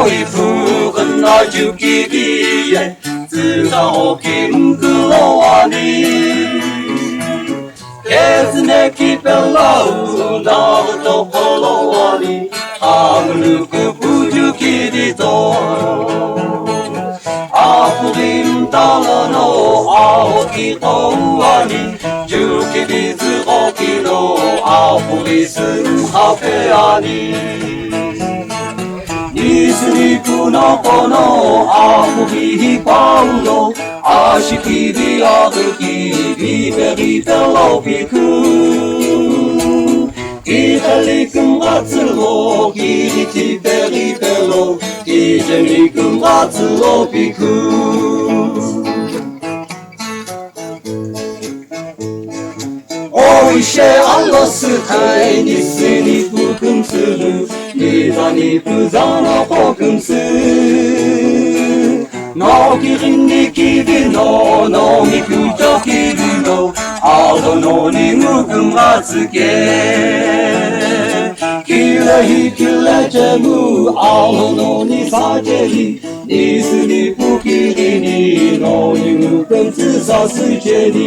이 붉은 나주기비에 뜨거운 김그러하니 개스네 기별라우 나부터 걸어와니 아무르 그 부주기리도 아프림 달라노 아오기 거우아니 주기비스 어기로 아프리슨 하페아니 니스니 구나코노 아무기 파우로 아시키비 아드기 비베리벨로비쿠 기헬리금 가츠로 기리티베리벨로 기제미금 가츠로 비쿠 오이셰 알로스 카이 니스니 부금스루 니다니 부자나 호금스 너기린니 기비노 너미 구조 기비노 아도노니 무금마스게 길레히 길레제무 아도노니 사제히 니스니 부기리니 너니 무금스사스제니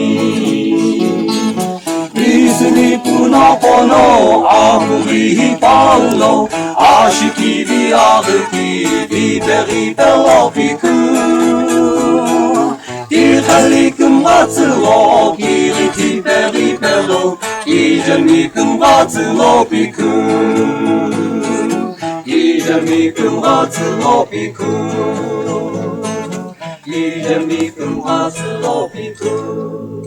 니스니 뿌나포노 아무리 파울로 아시키비 아드키 비베리벨로피쿠 디헬리금 마츠로 기리티베리벨로 이제미금 마츠로피쿠 이제미금 마츠로피쿠 이제미금 마츠로피쿠